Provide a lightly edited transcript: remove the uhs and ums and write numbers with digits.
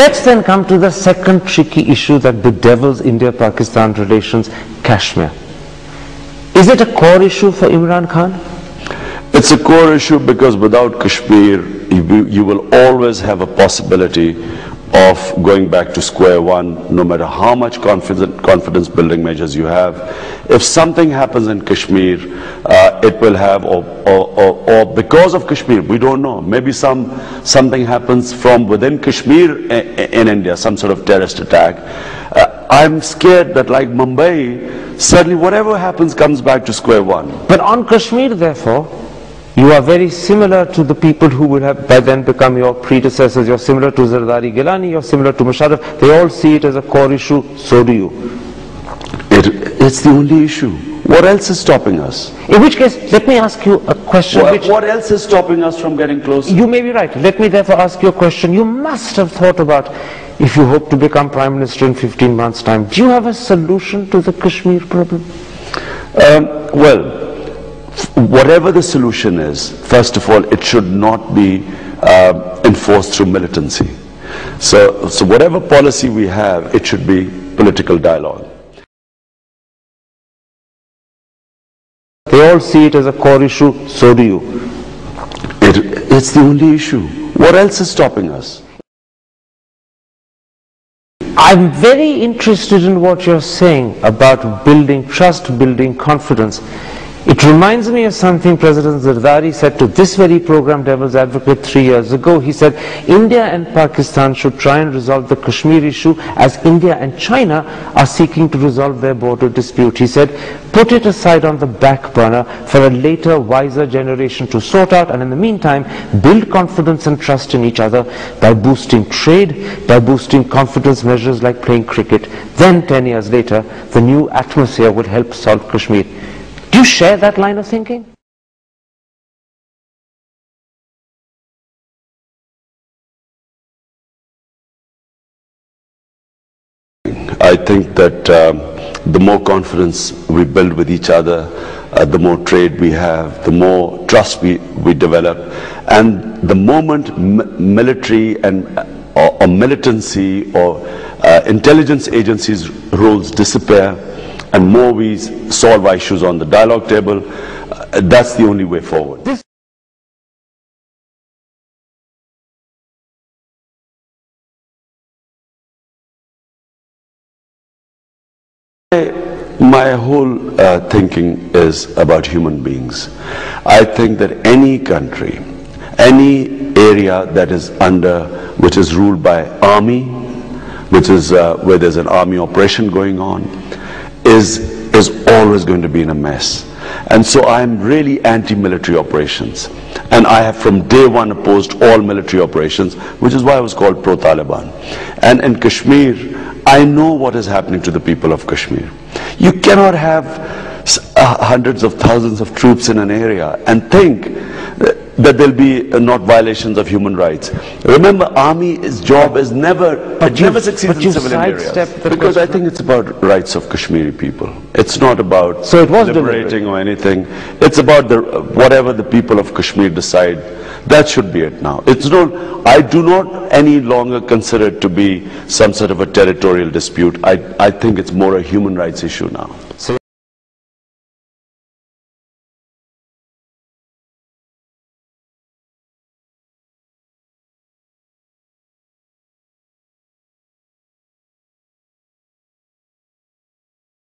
Let's then come to the second tricky issue that bedevils India-Pakistan relations, Kashmir. Is it a core issue for Imran Khan? It's a core issue because without Kashmir, you will always have a possibility of going back to square one, no matter how much confidence building measures you have. If something happens in Kashmir, it will have, or because of Kashmir, we don't know. Maybe something happens from within Kashmir in India, some sort of terrorist attack. I'm scared that like Mumbai, suddenly whatever happens comes back to square one. But on Kashmir, therefore, you are very similar to the people who would have by then become your predecessors. You're similar to Zardari Gilani, you're similar to Musharraf. They all see it as a core issue, so do you. It's the only issue. What else is stopping us? In which case, let me ask you a question. What else is stopping us from getting closer? You may be right. Let me therefore ask you a question you must have thought about if you hope to become Prime Minister in 15 months' time. Do you have a solution to the Kashmir problem? Well, whatever the solution is, first of all, it should not be enforced through militancy. So whatever policy we have, it should be political dialogue. They all see it as a core issue, so do you. It's the only issue. What else is stopping us? I'm very interested in what you're saying about building trust, building confidence. It reminds me of something President Zardari said to this very program, Devil's Advocate, 3 years ago. He said, India and Pakistan should try and resolve the Kashmir issue as India and China are seeking to resolve their border dispute. He said, put it aside on the back burner for a later, wiser generation to sort out, and in the meantime, build confidence and trust in each other by boosting trade, by boosting confidence measures like playing cricket. Then, 10 years later, the new atmosphere would help solve Kashmir. Do you share that line of thinking? I think that the more confidence we build with each other, the more trade we have, the more trust we develop, and the moment military and or militancy or intelligence agencies' roles disappear, and more we solve our issues on the dialogue table, that's the only way forward. My whole thinking is about human beings. I think that any country, any area that is which is ruled by army, which is where there's an army operation going on, is always going to be in a mess. And so I'm really anti-military operations. And I have from day one opposed all military operations, which is why I was called pro-Taliban. And in Kashmir, I know what is happening to the people of Kashmir. You cannot have hundreds of thousands of troops in an area and think that there'll be not violations of human rights. Remember, Army's job is never succeeds in civilian areas. Because I think it's about rights of Kashmiri people. It's not about liberating or anything. It's about whatever the people of Kashmir decide. That should be it now. I do not any longer consider it to be some sort of a territorial dispute. I think it's more a human rights issue now.